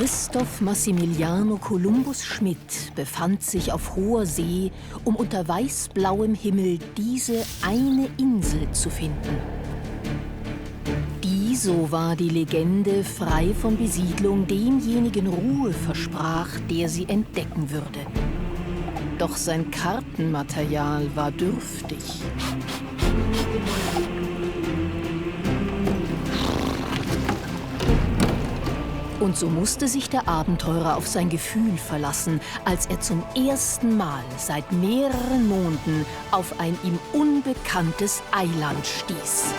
Christoph Massimiliano Columbus Schmidt befand sich auf hoher See, um unter weißblauem Himmel diese eine Insel zu finden. Die, so war die Legende, frei von Besiedlung demjenigen Ruhe versprach, der sie entdecken würde. Doch sein Kartenmaterial war dürftig. Und so musste sich der Abenteurer auf sein Gefühl verlassen, als er zum ersten Mal seit mehreren Monaten auf ein ihm unbekanntes Eiland stieß.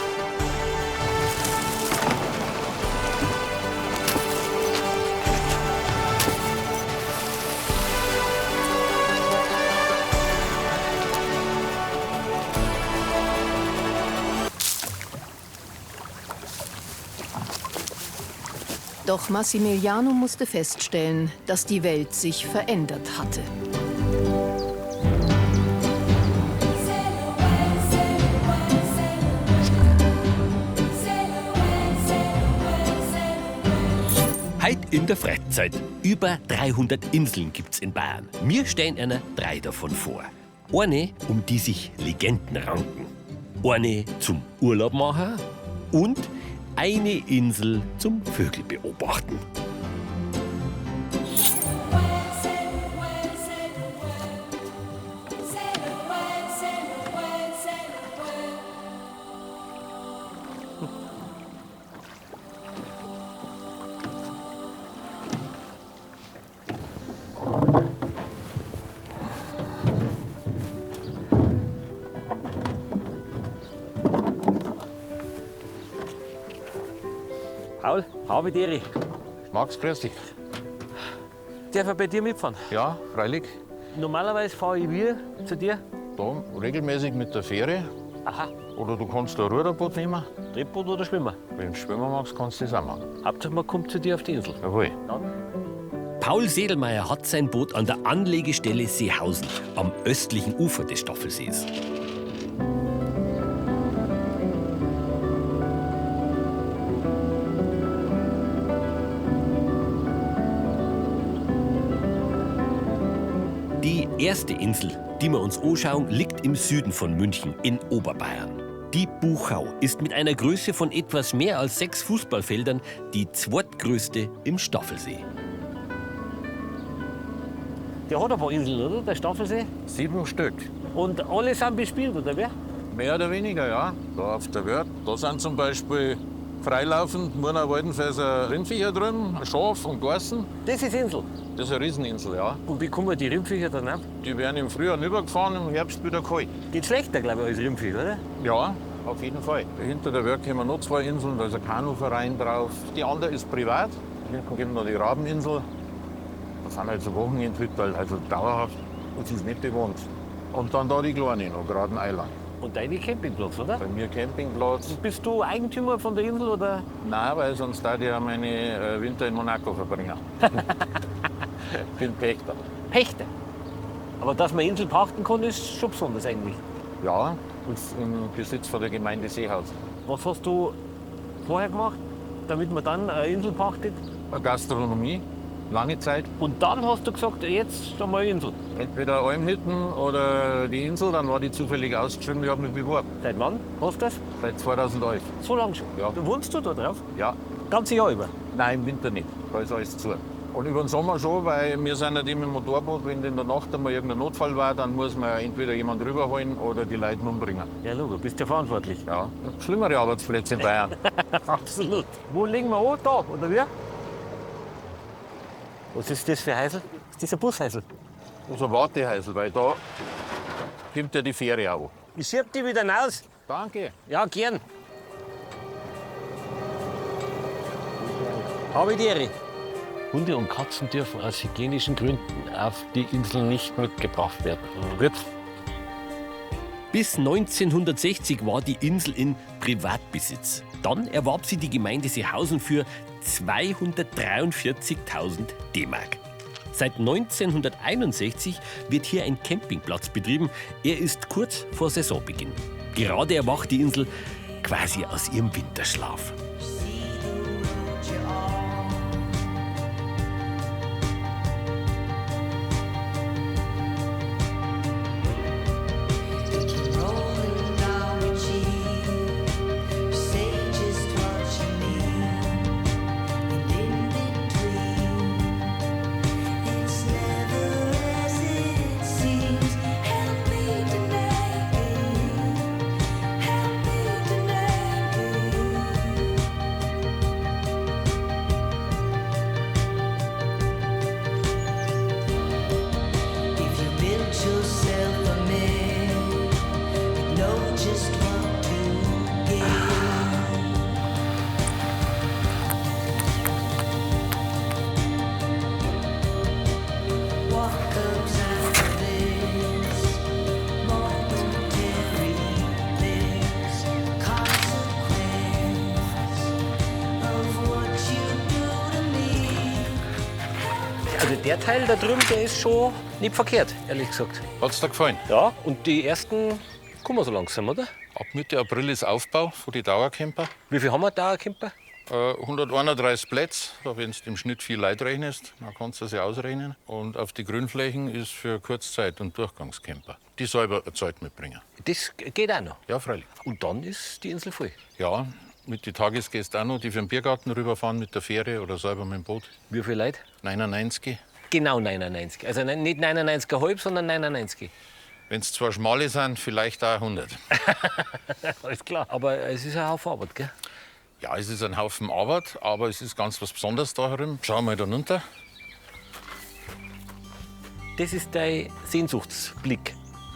Doch Massimiliano musste feststellen, dass die Welt sich verändert hatte. Heute in der Freizeit. Über 300 Inseln gibt's in Bayern. Wir stellen einer 3 davon vor. Eine, um die sich Legenden ranken. Eine zum Urlaub machen und eine Insel zum Vögel beobachten. Paul, habe die Ehre. Max, grüß dich. Darf ich bei dir mitfahren? Ja, freilich. Normalerweise fahre ich wie zu dir. Da regelmäßig mit der Fähre. Aha, Oder du kannst ein Ruderboot nehmen. Tretboot oder Schwimmer? Wenn du schwimmen magst, kannst du das auch machen. Hauptsache man kommt zu dir auf die Insel. Jawohl. Paul Sedelmeier hat sein Boot an der Anlegestelle Seehausen am östlichen Ufer des Staffelsees. Die erste Insel, die wir uns anschauen, liegt im Süden von München in Oberbayern. Die Buchau ist mit einer Größe von etwas mehr als 6 Fußballfeldern die zweitgrößte im Staffelsee. Der hat ein paar Inseln, oder? Der Staffelsee. 7 Stück. Und alle sind bespielt, oder wer? Mehr oder weniger, ja. Da auf der Wörth, da sind zum Beispiel freilaufend Murner Waldenfelser Rindviecher drin, Schaf und Geißen. Das ist Insel. Das ist eine Rieseninsel, ja. Und wie kommen die Rindviecher dann ab? Die werden im Frühjahr rübergefahren, im Herbst wieder kalt. Geht schlechter, glaube ich, als Rindviech, oder? Ja, auf jeden Fall. Hinter der Wörth haben wir noch 2 Inseln, da ist ein Kanuverein drauf. Die andere ist privat. Hinten gibt noch die Rabeninsel. Da sind halt so Wochenendhütten, also dauerhaft. Und sie ist nicht bewohnt. Und dann da die kleine noch, gerade ein Eiland. Und deine Campingplatz, oder? Bei mir Campingplatz. Bist du Eigentümer von der Insel, oder? Nein, weil sonst da ja meine Winter in Monaco verbringen. Ich bin Pächter. Pächter. Aber dass man Insel pachten kann, ist schon besonders eigentlich. Ja, und im Besitz von der Gemeinde Seehausen. Was hast du vorher gemacht, damit man dann eine Insel pachtet? Gastronomie, lange Zeit. Und dann hast du gesagt, jetzt schon mal Insel. Entweder Almhütten oder die Insel, dann war die zufällig ausgeschrieben, ich habe mich beworben. Seit wann hast du das? Seit 2011. So lange schon? Ja. Wohnst du da drauf? Ja. Ganze Jahr über? Nein, im Winter nicht. Da ist alles zu. Und über den Sommer schon, weil wir sind nicht immer im Motorboot. Wenn in der Nacht einmal irgendein Notfall war, dann muss man entweder jemanden rüberholen oder die Leute umbringen. Ja, Logo, bist ja verantwortlich. Ja, schlimmere Arbeitsplätze in Bayern. Absolut. Wo legen wir an? Da, oder wie? Was ist das für ein Heisel? Ist das ein Busheisel? Das ist ein Wartehäusl, weil da kommt ja die Fähre auch an. Ich schieb die wieder raus. Danke. Ja, gern. Habe ich die Ehre. Hunde und Katzen dürfen aus hygienischen Gründen auf die Insel nicht mitgebracht werden. Gut. Bis 1960 war die Insel in Privatbesitz. Dann erwarb sie die Gemeinde Seehausen für 243.000 D-Mark. Seit 1961 wird hier ein Campingplatz betrieben. Er ist kurz vor Saisonbeginn. Gerade erwacht die Insel quasi aus ihrem Winterschlaf. Der Teil da drüben, der ist schon nicht verkehrt, ehrlich gesagt. Hat's dir gefallen? Ja, und die ersten kommen so langsam, oder? Ab Mitte April ist Aufbau für die Dauercamper. Wie viel haben wir Dauercamper? 131 Plätze, wenn du im Schnitt 4 Leute rechnest, dann kannst du das ja ausrechnen. Und auf die Grünflächen ist für Kurzzeit- und Durchgangscamper. Die selber Zeit mitbringen. Das geht auch noch. Ja, freilich. Und dann ist die Insel voll. Ja, mit den Tagesgästen auch noch, die für den Biergarten rüberfahren mit der Fähre oder selber mit dem Boot. Wie viele Leute? 99. Genau 99. Also nicht 99,5, sondern 99. Wenn es zwar schmale sind, vielleicht auch 100. Alles klar. Aber es ist ein Haufen Arbeit, gell? Ja, es ist ein Haufen Arbeit, aber es ist ganz was Besonderes da herum. Schau mal da runter. Das ist dein Sehnsuchtsblick.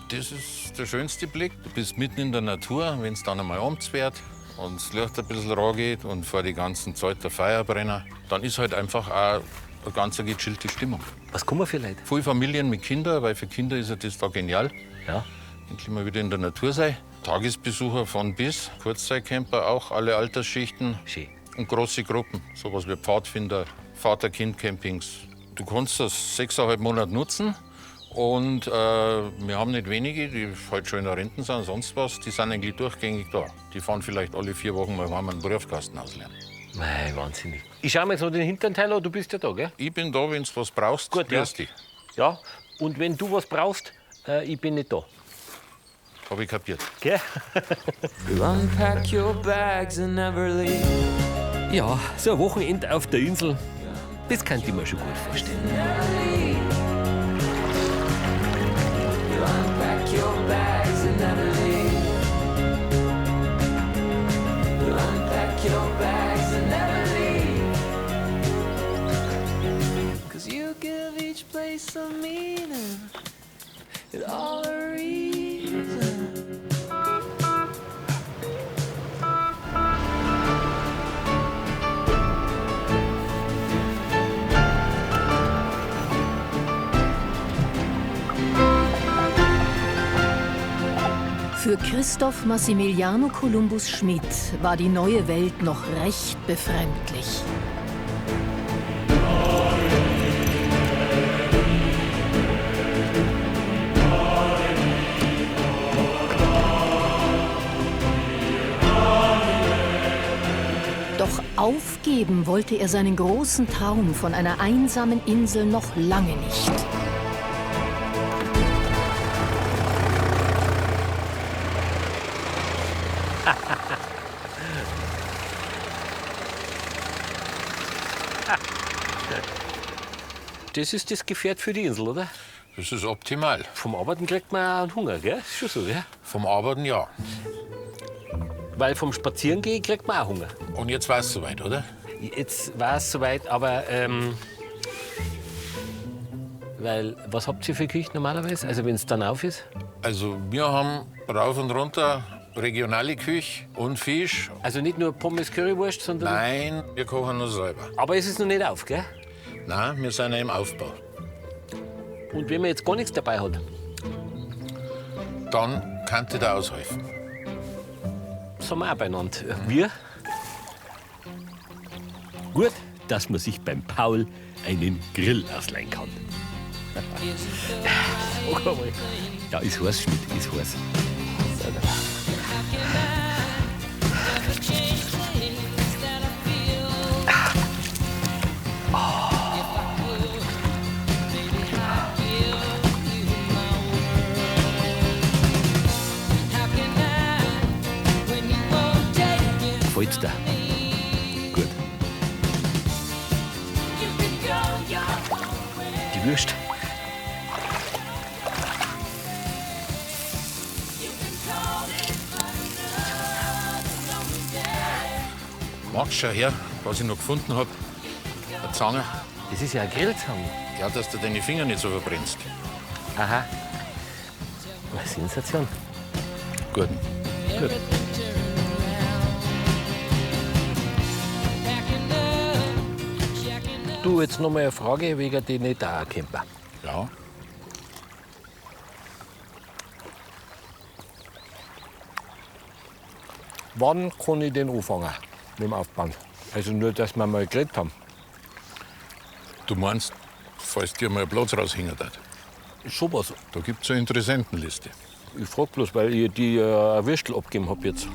Das ist der schönste Blick. Du bist mitten in der Natur, wenn es dann einmal abends wird und das Licht ein bisschen rangeht und vor die ganzen Zeit der Feuerbrenner, dann ist halt einfach auch eine ganz gechillte Stimmung. Was kommen für Leute? Viele Familien mit Kindern, weil für Kinder ist ja das da genial. Ja. Endlich mal wieder in der Natur sein. Tagesbesucher von bis, Kurzzeitcamper auch, alle Altersschichten. Schön. Und große Gruppen, sowas wie Pfadfinder, Vater-Kind-Campings. Du kannst das 6,5 Monate nutzen. Und wir haben nicht wenige, die halt schon in der Rente sind, sonst was, die sind eigentlich durchgängig da. Die fahren vielleicht alle 4 Wochen mal heim einen Briefkasten auslernen. Mei, wahnsinnig. Ich schau mir jetzt noch den hinteren Teil an, du bist ja da, gell? Ich bin da, wenn du was brauchst, Gut, ja. grüß dich. Ja. Und wenn du was brauchst, ich bin nicht da. Hab ich kapiert. Gell? Unpack your bags and never leave. Ja, so ein Wochenende auf der Insel, das kann ich mir schon gut vorstellen. Unpack your bags and never leave. Unpack your bags and never leave. 'Cause you give each place a meaning and all a reason. Für Christoph Massimiliano Columbus Schmid war die neue Welt noch recht befremdlich. Doch aufgeben wollte er seinen großen Traum von einer einsamen Insel noch lange nicht. Das ist das Gefährt für die Insel, oder? Das ist optimal. Vom Arbeiten kriegt man auch einen Hunger, gell? Ist schon so, gell? Vom Arbeiten ja. Weil vom Spazierengehen kriegt man auch Hunger. Und jetzt war es soweit, oder? Jetzt war es soweit, aber weil, was habt ihr für Küche normalerweise? Also wenn es dann auf ist? Also wir haben rauf und runter regionale Küche und Fisch. Also nicht nur Pommes Currywurst, sondern... Nein, wir kochen nur selber. Aber es ist noch nicht auf, gell? Nein, wir sind ja im Aufbau. Und wenn man jetzt gar nichts dabei hat? Dann kann ich da aushelfen. Sind wir auch beieinander. Wir? Gut, dass man sich beim Paul einen Grill ausleihen kann. Ja, ist heiß, Schmidt, ist heiß. Gefällt's dir? Gut. Die Würst. Magst schau her, was ich noch gefunden habe. Eine Zange. Das ist ja ein Grillzange. Ja, dass du deine Finger nicht so verbrennst. Aha. Eine Sensation. Gut. Gut. Du, jetzt noch mal eine Frage wegen den Dauercamper. Ja. Wann kann ich den anfangen mit dem Aufbauen? Also nur, dass wir mal geredet haben. Du meinst falls dir mal ein Platz raushängen darf. Schon was. Da gibt es eine Interessentenliste. Ich frage bloß, weil ich die Würstel abgegeben habe jetzt.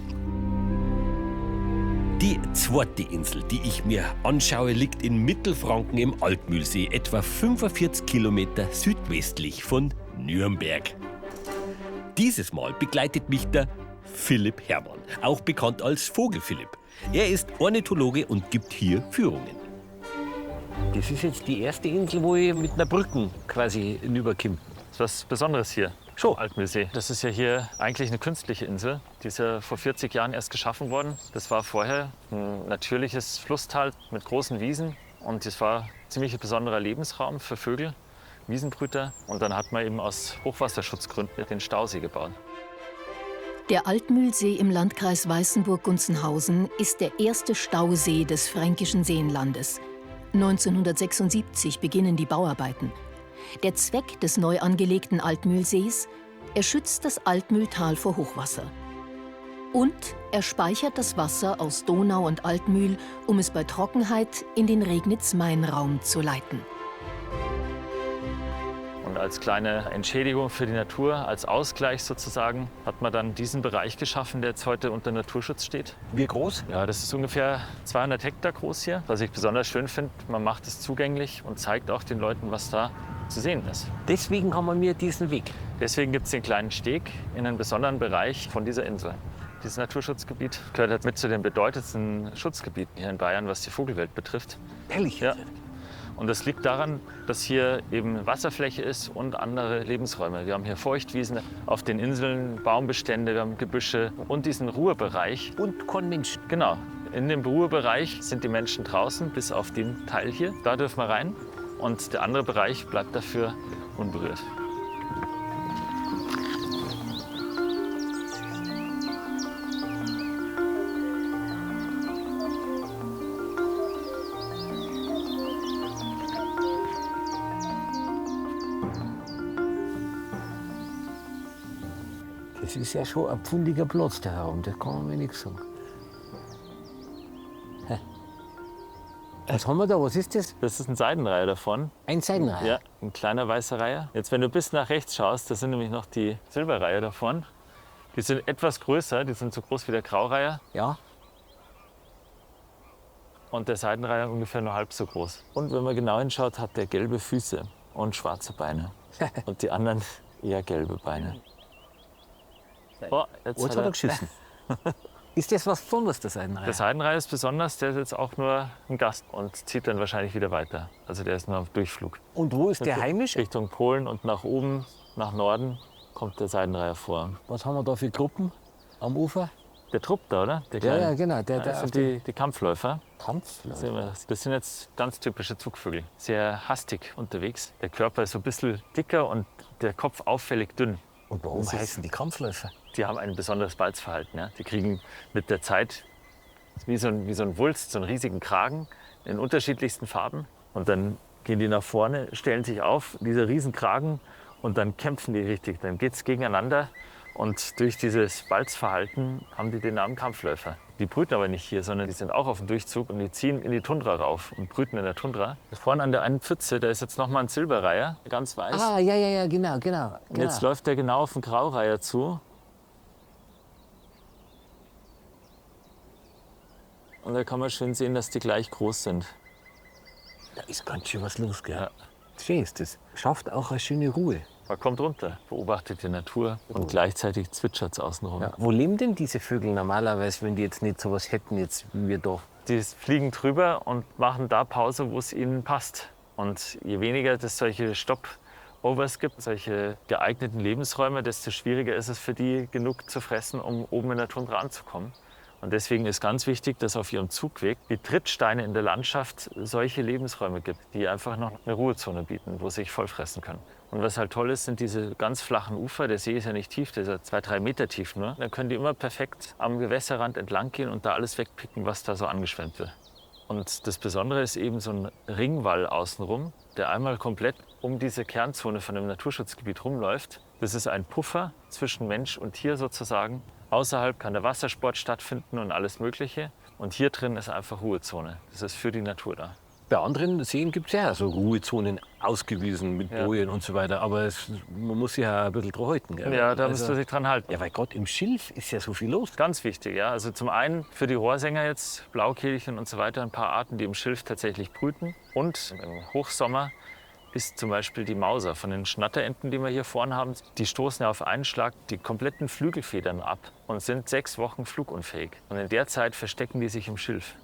Die zweite Insel, die ich mir anschaue, liegt in Mittelfranken im Altmühlsee, etwa 45 Kilometer südwestlich von Nürnberg. Dieses Mal begleitet mich der Philipp Herrmann, auch bekannt als Vogel-Philipp. Er ist Ornithologe und gibt hier Führungen. Das ist jetzt die erste Insel, wo ich mit einer Brücke quasi hinüberkomme. Das ist was Besonderes hier. Schon. Altmühlsee. Das ist ja hier eigentlich eine künstliche Insel. Die ist ja vor 40 Jahren erst geschaffen worden. Das war vorher ein natürliches Flusstal mit großen Wiesen. Und das war ein ziemlich besonderer Lebensraum für Vögel, Wiesenbrüter. Und dann hat man eben aus Hochwasserschutzgründen den Stausee gebaut. Der Altmühlsee im Landkreis Weißenburg-Gunzenhausen ist der erste Stausee des fränkischen Seenlandes. 1976 beginnen die Bauarbeiten. Der Zweck des neu angelegten Altmühlsees: er schützt das Altmühltal vor Hochwasser. Und er speichert das Wasser aus Donau und Altmühl, um es bei Trockenheit in den Regnitz-Main-Raum zu leiten. Und als kleine Entschädigung für die Natur, als Ausgleich sozusagen, hat man dann diesen Bereich geschaffen, der jetzt heute unter Naturschutz steht. Wie groß? Ja, das ist ungefähr 200 Hektar groß hier. Was ich besonders schön finde, man macht es zugänglich und zeigt auch den Leuten, was da zu sehen ist. Deswegen haben wir mir diesen Weg. Deswegen gibt es den kleinen Steg in einen besonderen Bereich von dieser Insel. Dieses Naturschutzgebiet gehört halt mit zu den bedeutendsten Schutzgebieten hier in Bayern, was die Vogelwelt betrifft. Ehrlich? Ja. Und das liegt daran, dass hier eben Wasserfläche ist und andere Lebensräume. Wir haben hier Feuchtwiesen auf den Inseln, Baumbestände, wir haben Gebüsche und diesen Ruhebereich. Und kein Mensch. Genau. In dem Ruhebereich sind die Menschen draußen, bis auf den Teil hier. Da dürfen wir rein. Und der andere Bereich bleibt dafür unberührt. Das ist ja schon ein pfundiger Platz da herum, das kann man mir nichts sagen. Hä? Was haben wir da? Was ist das? Das ist ein Seidenreiher davon. Ein Seidenreiher? Ja, ein kleiner weißer Reiher. Jetzt, wenn du bis nach rechts schaust, das sind nämlich noch die Silberreiher davon. Die sind etwas größer, die sind so groß wie der Graureiher. Ja. Und der Seidenreiher ungefähr nur halb so groß. Und wenn man genau hinschaut, hat der gelbe Füße und schwarze Beine. Und die anderen eher gelbe Beine. Oh, Jetzt hat er geschissen. Ist das was Besonderes, der Seidenreiher? Der Seidenreiher ist besonders, der ist jetzt auch nur ein Gast und zieht dann wahrscheinlich wieder weiter. Also der ist nur auf Durchflug. Und wo ist der heimisch? Richtung Polen und nach oben, nach Norden, kommt der Seidenreiher vor. Was haben wir da für Gruppen am Ufer? Der Trupp da, oder? Der Ja, kleine. ja, genau. Das sind die Kampfläufer. Kampfläufer. Das sind jetzt ganz typische Zugvögel. Sehr hastig unterwegs. Der Körper ist so ein bisschen dicker und der Kopf auffällig dünn. Und warum heißen die Kampfläufer? Die haben ein besonderes Balzverhalten. Ja? Die kriegen mit der Zeit wie so ein Wulst, so einen riesigen Kragen in unterschiedlichsten Farben. Und dann gehen die nach vorne, stellen sich auf, dieser Riesenkragen, und dann kämpfen die richtig. Dann geht es gegeneinander. Und durch dieses Balzverhalten haben die den Namen Kampfläufer. Die brüten aber nicht hier, sondern die sind auch auf dem Durchzug und die ziehen in die Tundra rauf und brüten in der Tundra. Vorne an der einen Pfütze, da ist jetzt noch mal ein Silberreiher, ganz weiß. Ah, ja, genau. Und jetzt läuft der genau auf den Graureiher zu. Und da kann man schön sehen, dass die gleich groß sind. Da ist ganz schön was los, gell? Ja. Schön ist das. Schafft auch eine schöne Ruhe. Man kommt runter, beobachtet die Natur und gleichzeitig zwitschert es außenrum. Ja. Wo leben denn diese Vögel normalerweise, wenn die jetzt nicht so was hätten, jetzt wie wir da? Die fliegen drüber und machen da Pause, wo es ihnen passt. Und je weniger es solche Stopovers gibt, solche geeigneten Lebensräume, desto schwieriger ist es für die, genug zu fressen, um oben in der Tundra anzukommen. Und deswegen ist ganz wichtig, dass auf ihrem Zugweg die Trittsteine in der Landschaft solche Lebensräume gibt, die einfach noch eine Ruhezone bieten, wo sie sich vollfressen können. Und was halt toll ist, sind diese ganz flachen Ufer. Der See ist ja nicht tief, der ist ja 2-3 Meter tief nur. Da können die immer perfekt am Gewässerrand entlang gehen und da alles wegpicken, was da so angeschwemmt wird. Und das Besondere ist eben so ein Ringwall außenrum, der einmal komplett um diese Kernzone von dem Naturschutzgebiet rumläuft. Das ist ein Puffer zwischen Mensch und Tier sozusagen. Außerhalb kann der Wassersport stattfinden und alles Mögliche. Und hier drin ist einfach Ruhezone. Das ist für die Natur da. Bei anderen Seen gibt es ja so Ruhezonen ausgewiesen mit Ja. Bojen und so weiter. Aber man muss sich ja ein bisschen dran halten. Gell? Ja, da musst du sich dran halten. Ja, weil gerade im Schilf ist ja so viel los. Ganz wichtig, ja. Also zum einen für die Rohrsänger jetzt, Blaukehlchen und so weiter, ein paar Arten, die im Schilf tatsächlich brüten. Und im Hochsommer ist zum Beispiel die Mauser von den Schnatterenten, die wir hier vorne haben. Die stoßen ja auf einen Schlag die kompletten Flügelfedern ab und sind 6 Wochen flugunfähig. Und in der Zeit verstecken die sich im Schilf.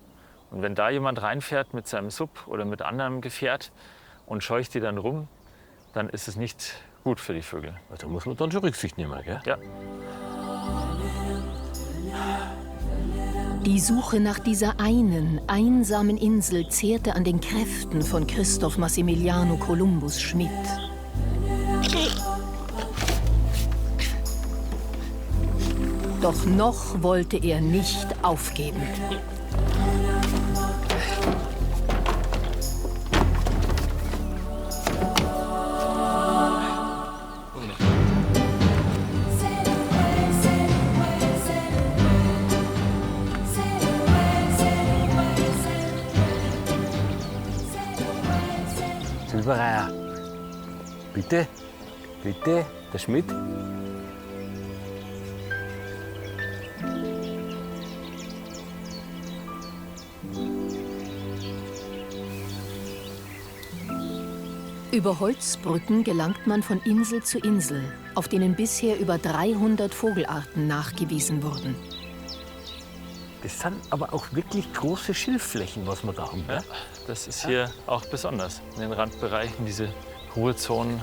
Und wenn da jemand reinfährt mit seinem Sub oder mit anderem Gefährt und scheucht die dann rum, dann ist es nicht gut für die Vögel. Da muss man dann schon Rücksicht nehmen. Gell? Ja. Die Suche nach dieser einen einsamen Insel zehrte an den Kräften von Christoph Massimiliano Columbus Schmidt. Doch noch wollte er nicht aufgeben. Silbereier. Bitte, bitte, der Schmidt. Über Holzbrücken gelangt man von Insel zu Insel, auf denen bisher über 300 Vogelarten nachgewiesen wurden. Das sind aber auch wirklich große Schilfflächen, was wir da haben. Ja, das ist hier auch besonders. In den Randbereichen diese Ruhezonen.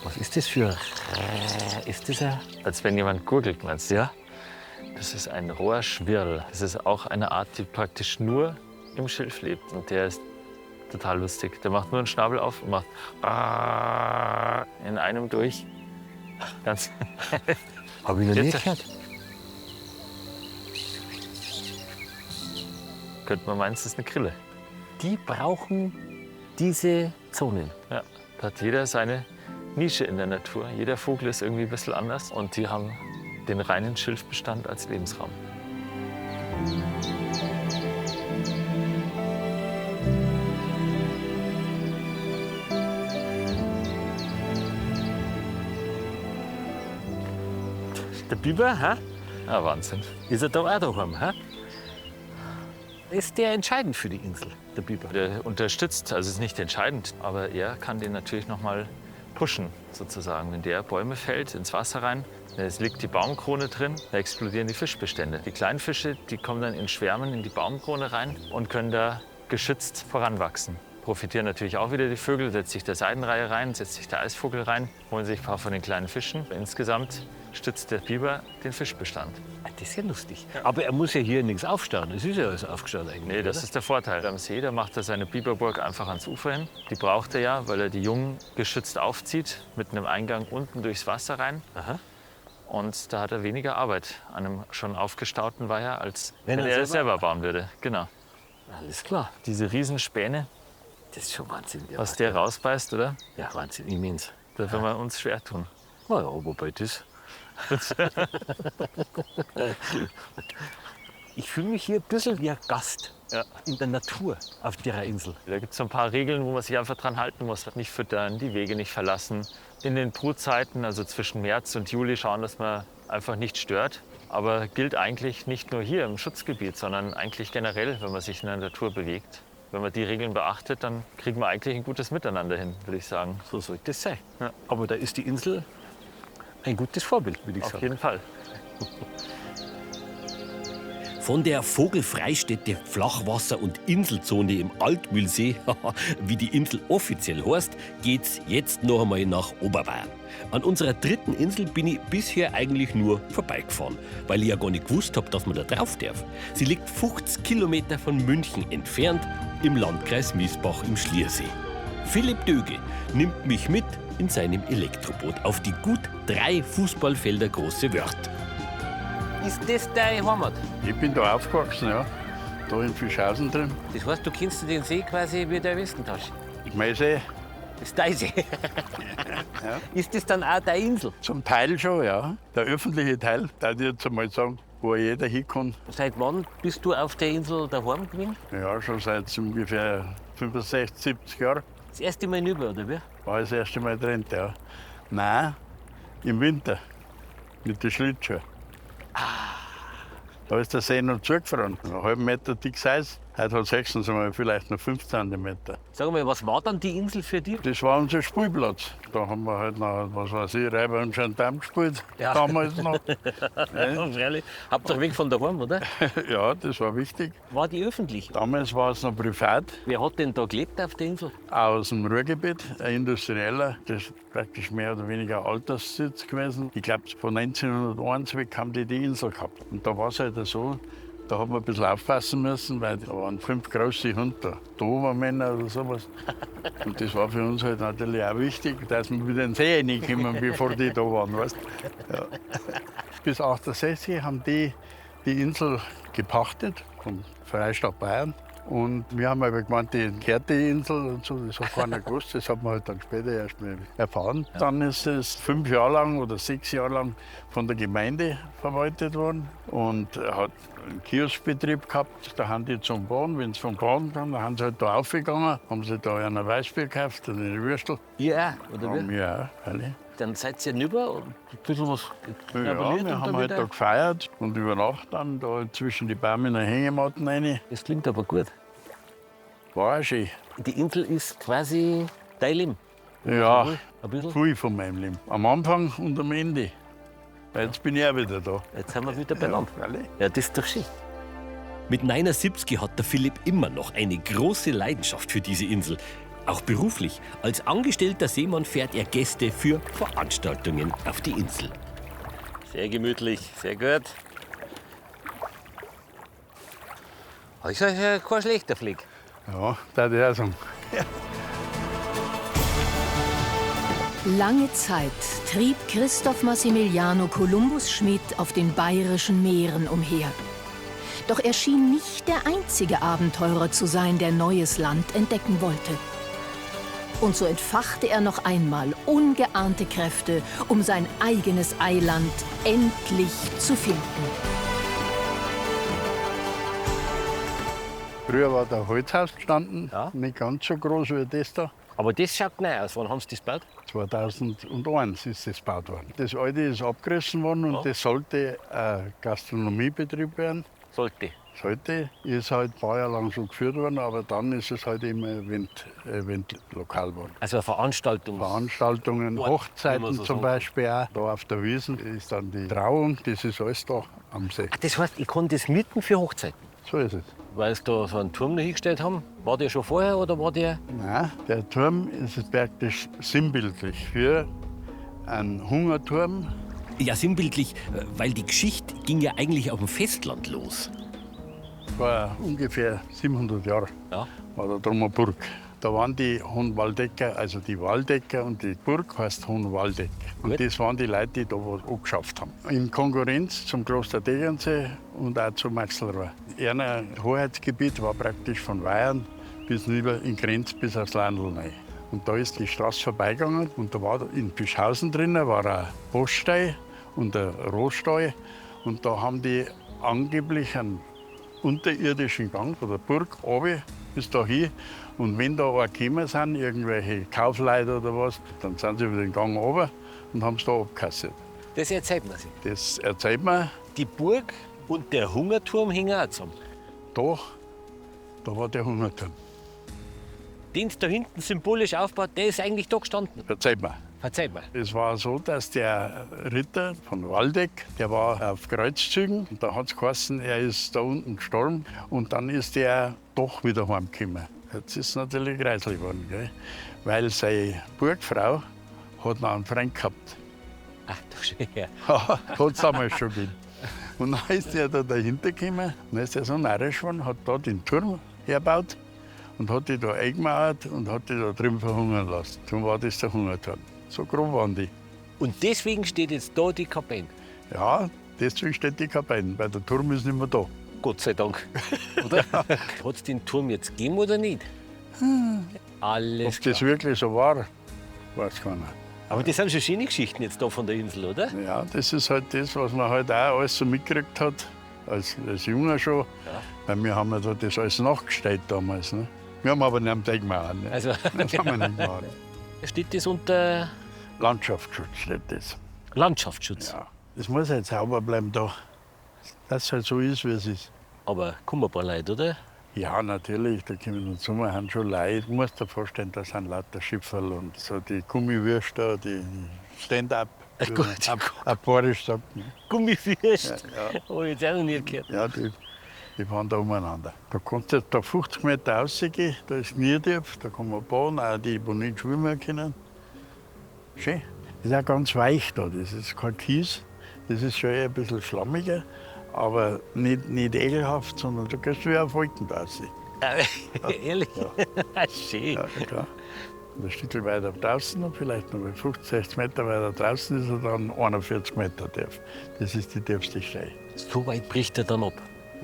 Was ist das für... Ist das ein... Als wenn jemand gurgelt, meinst du? Ja. Das ist ein Rohrschwirl. Das ist auch eine Art, die praktisch nur im Schilf lebt. Und der ist total lustig. Der macht nur den Schnabel auf und macht in einem durch. Ganz Habe ich noch nie Jetzt- gehört. könnte man meinen, es ist eine Grille. Die brauchen diese Zonen. Ja, da hat jeder seine Nische in der Natur. Jeder Vogel ist irgendwie ein bisschen anders und die haben den reinen Schilfbestand als Lebensraum. Der Biber, hä? Ja, Wahnsinn. Ist er da auch daheim? Hä? Ist der entscheidend für die Insel, der Biber? Der unterstützt, also ist nicht entscheidend, aber er kann den natürlich noch mal pushen, sozusagen. Wenn der Bäume fällt, ins Wasser rein, es liegt die Baumkrone drin, da explodieren die Fischbestände. Die kleinen Fische, die kommen dann in Schwärmen in die Baumkrone rein und können da geschützt voranwachsen. Profitieren natürlich auch wieder die Vögel, setzt sich der Seidenreihe rein, setzt sich der Eisvogel rein, holen sich ein paar von den kleinen Fischen. Insgesamt stützt der Biber den Fischbestand. Das ist ja lustig. Aber er muss ja hier nichts aufstauen. Es ist ja alles aufgestaut eigentlich. Nee, das oder? ist der Vorteil. Am See, da macht er seine Biberburg einfach ans Ufer hin. Die braucht er ja, weil er die Jungen geschützt aufzieht, mit einem Eingang unten durchs Wasser rein. Aha. Und da hat er weniger Arbeit an einem schon aufgestauten Weiher, als Wenn wenn er er es selber- selber bauen würde. Genau. Alles klar. Diese Riesenspäne, Das ist schon Wahnsinn. Ja, was der rausbeißt, oder? Ja, Wahnsinn, immens. Da werden wir uns schwer tun. Na ja, wobei das... Ich fühle mich hier ein bisschen wie ein Gast Ja. in der Natur auf dieser Insel. Da gibt es so ein paar Regeln, wo man sich einfach dran halten muss. Nicht füttern, die Wege nicht verlassen. In den Brutzeiten, also zwischen März und Juli, schauen, dass man einfach nicht stört. Aber gilt eigentlich nicht nur hier im Schutzgebiet, sondern eigentlich generell, wenn man sich in der Natur bewegt. Wenn man die Regeln beachtet, dann kriegen wir eigentlich ein gutes Miteinander hin, würde ich sagen. So sollte es sein. Ja. Aber da ist die Insel ein gutes Vorbild, würde ich Auf sagen. jeden Fall. Von der Vogelfreistätte Flachwasser- und Inselzone im Altmühlsee, wie die Insel offiziell heißt, geht's jetzt noch einmal nach Oberbayern. An unserer dritten Insel bin ich bisher eigentlich nur vorbeigefahren, weil ich ja gar nicht gewusst habe, dass man da drauf darf. Sie liegt 50 Kilometer von München entfernt im Landkreis Miesbach im Schliersee. Philipp Döge nimmt mich mit in seinem Elektroboot auf die gut 3 Fußballfelder große Wörth. Ist das deine Heimat? Ich bin da aufgewachsen, ja. Da in Fischhausen drin. Das heißt, du kennst den See quasi wie der Westentasche. Mein See, Das ist dein See. Ist das dann auch deine Insel? zum Teil schon, ja. Der öffentliche Teil, da ich jetzt einmal sagen. wo jeder hin kann. Seit wann bist du auf der Insel daheim gewesen? Ja, schon seit ungefähr 65, 70 Jahren Das erste Mal hinüber, oder wie? war ich das erste Mal drin. Ja. Nein, im Winter mit den Schlittschuhen. Da ist der See noch zugefroren. Einen halben Meter dickes Eis. Heute hat es höchstens einmal vielleicht noch 5 cm. Sag mal, was war dann die Insel für dich? Das war unser Spielplatz. Da haben wir halt noch, was weiß ich, Räuber und Gendarm gespielt. Ja. Damals noch. Ja, freilich. Hauptsache weg von daheim, oder? Ja, das war wichtig. War die öffentlich? Damals war es noch privat. Wer hat denn da gelebt auf der Insel? Aus dem Ruhrgebiet, ein Industrieller. Das ist praktisch mehr oder weniger ein Alterssitz gewesen. Ich glaube, von 1901 weg haben die Insel gehabt. Und da war es halt so, da hat man ein bisschen aufpassen müssen, weil da waren 5 große Hunde, da Obermänner oder sowas. Und das war für uns halt natürlich auch wichtig, dass wir wieder in den See reinkommen, bevor die da waren. Weißt? Ja. Bis 1968 haben die Insel gepachtet vom Freistaat Bayern. Und wir haben aber gemeint, die gehört die Insel und so, das hat keiner gewusst, das hat man halt dann später erst mal erfahren. Dann ist es 5 Jahre lang oder 6 Jahre lang von der Gemeinde verwaltet worden und hat einen Kioskbetrieb gehabt. Da haben die zum Bahn, wenn sie vom Bahn kamen, dann haben sie halt da aufgegangen, haben sie da ein Weißbier gekauft und eine Würstel. Ja, oder wie? Ja, freilich. Dann seid ihr hinüber und ein bisschen was Ja, rebelliert wir und haben dann halt wieder- da gefeiert und über Nacht dann da zwischen die Bäume in eine Hängematten rein. Das klingt aber gut. War auch schön. Die Insel ist quasi dein Leben. Ja, Ein bisschen. viel von meinem Leben. Am Anfang und am Ende. Jetzt bin ich auch wieder da. Jetzt sind wir wieder beieinander. freilich. Ja, das ist doch schön. Mit 79 hat der Philipp immer noch eine große Leidenschaft für diese Insel. Auch beruflich. Als angestellter Seemann fährt er Gäste für Veranstaltungen auf die Insel. Sehr gemütlich, sehr gut. Das ist ja kein schlechter Fleck. Ja, das ist auch sagen. Lange Zeit trieb Christoph Massimiliano Columbus Schmid auf den bayerischen Meeren umher. Doch er schien nicht der einzige Abenteurer zu sein, der neues Land entdecken wollte. Und so entfachte er noch einmal ungeahnte Kräfte, um sein eigenes Eiland endlich zu finden. Früher war da ein Holzhaus gestanden, Ja. nicht ganz so groß wie das da. Aber das schaut neu aus. Wann haben sie das gebaut? 2001 ist das gebaut worden. Das alte ist abgerissen worden und das sollte ein Gastronomiebetrieb werden. Sollte. Sollte, ist halt ein paar Jahre lang so geführt worden, aber dann ist es halt immer ein Eventlokal geworden. Also eine Veranstaltung. Veranstaltungen, Ort, wenn man Hochzeiten so zum sagen. Beispiel auch. Da auf der Wiesn ist dann die Trauung, das ist alles da am See. Ah, das heißt, ich kann das mieten für Hochzeiten. So ist es. Weil sie da so einen Turm noch hingestellt haben. War der schon vorher oder war der? Nein, der Turm ist jetzt praktisch sinnbildlich für einen Hungerturm. Ja, sinnbildlich, weil die Geschichte ging ja eigentlich auf dem Festland los. Vor ungefähr 700 Jahren Ja. war da drum eine Burg. Da waren die Hohenwaldecker, also die Waldecker, und die Burg heißt Hohenwaldeck. Und Gut. das waren die Leute, die da was angeschafft haben. In Konkurrenz zum Kloster Tegernsee und auch zum Maxelrohr. Ihr Hoheitsgebiet war praktisch von Weyern bis rüber in Grenz bis aufs Landl rein. Und da ist die Straße vorbeigegangen und da war in Bischhausen drinnen war ein Poststall und ein Rohstall. Und da haben die angeblich einen unterirdischen Gang von der Burg runter bis dahin. Und wenn da auch gekommen sind, irgendwelche Kaufleute oder was, dann sind sie über den Gang runter und haben es da abgekassiert. Das erzählt man sich. Das erzählt man. Die Burg und der Hungerturm hingen auch zusammen. Da war der Hungerturm. Den da hinten symbolisch aufbaut, der ist eigentlich da gestanden. Erzählt man. Verzeih mal. Es war so, dass der Ritter von Waldeck, der war auf Kreuzzügen. Und da hat es geheißen, er ist da unten gestorben. Und dann ist er doch wieder heimgekommen. Jetzt ist es natürlich greislich geworden, gell? Weil seine Burgfrau hat noch einen Freund gehabt. Ach du schön, ja. Hat es damals schon gegeben. Und dann ist er da dahinter gekommen. Dann ist er so narrisch geworden, hat da den Turm hergebaut und hat die da eingemauert und hat die da drüben verhungern lassen. Darum war das der Hungerturm. So grob waren die. Und deswegen steht jetzt da die Kapelle. Ja, deswegen steht die Kapelle, weil der Turm ist nicht mehr da. Gott sei Dank. Oder? Hat es den Turm jetzt gegeben oder nicht? Alles Ob klar. das wirklich so war, weiß keiner. Aber das sind schon schöne Geschichten jetzt da von der Insel, oder? Ja, das ist halt das, was man halt auch alles so mitgekriegt hat, als Junger schon. Ja. Weil wir haben ja da das alles nachgestellt damals. Ne? Wir haben aber nicht am Tag gemacht. Ne? Also, Das haben wir nicht gemacht. steht das unter Landschaftsschutz steht das. Landschaftsschutz. Ja. Das muss halt sauber bleiben da. Dass es halt so ist, wie es ist. Aber kommen ein paar Leute, oder? Ja, natürlich, da kommen im Sommer haben schon Leute. Du musst dir vorstellen, da sind lauter Schifferl und so die Gummiwürste, die Stand-up. Gut. Aporisch sagt man. Gummifürst. Ja, Habe ich jetzt auch noch nie gehört. ja die fahren da umeinander. Da kannst du jetzt da 50 Meter rausgehen, da ist Nierdorf, da kann man baden, auch die, die nicht schwimmen können. Schön. Das ist auch ganz weich da, das ist kein Kies. Das ist schon eher ein bisschen schlammiger, aber nicht ekelhaft, sondern da gehst du wie auf Wolkenbasis. Ehrlich? Ja. Schön. Ja, klar. Und ein Stück weiter draußen, und vielleicht noch 50, 60 Meter weiter draußen ist er dann 41 Meter tief. Das ist die tiefste Stelle. So weit bricht er dann ab.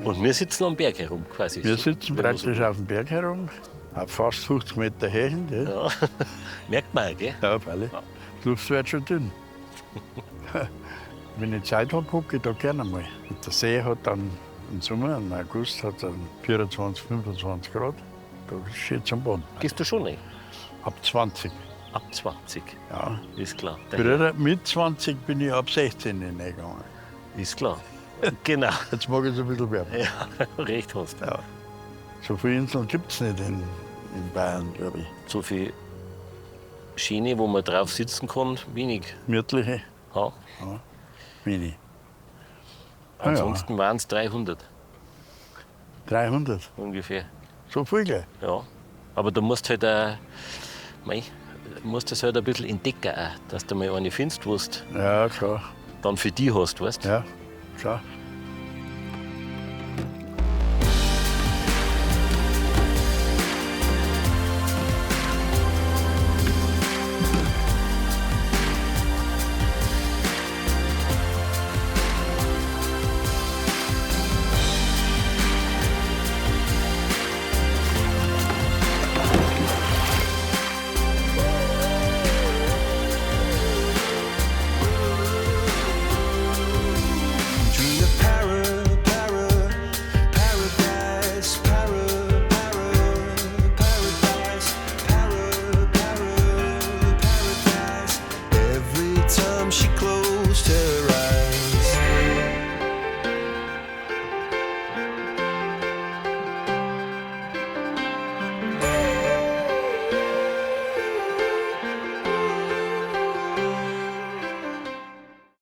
Und wir sitzen am Berg herum quasi. Wir sitzen praktisch auf dem Berg herum, auf fast 50 Meter Höhe. Ja. Ja. Merkt man, gell? Ja, auf alle. Die Luft wird schon dünn. Wenn ich Zeit habe, gucke ich da gerne mal. Und der See hat dann im Sommer, im August, hat dann 24, 25 Grad. Da ist schön zum Boden. Gehst du schon rein? Ab 20. Ab 20. Ja. Ist klar. Früher, mit 20 bin ich ab 16 hineingegangen. Ist klar. Genau. Jetzt mag ich es ein bisschen wärmer. Ja, recht hast du. Ja. So viele Inseln gibt es nicht in Bayern, glaube ich. So viel Schiene, wo man drauf sitzen kann, wenig. Gemütliche, Ja. wenig. Ansonsten waren es 300 300, ungefähr. so viel gleich. Ja. Aber du musst halt auch, musst das halt ein bisschen entdecken, auch, dass du mal eine findest, wo du Ja, klar. dann für die hast, weißt du? Ja, klar.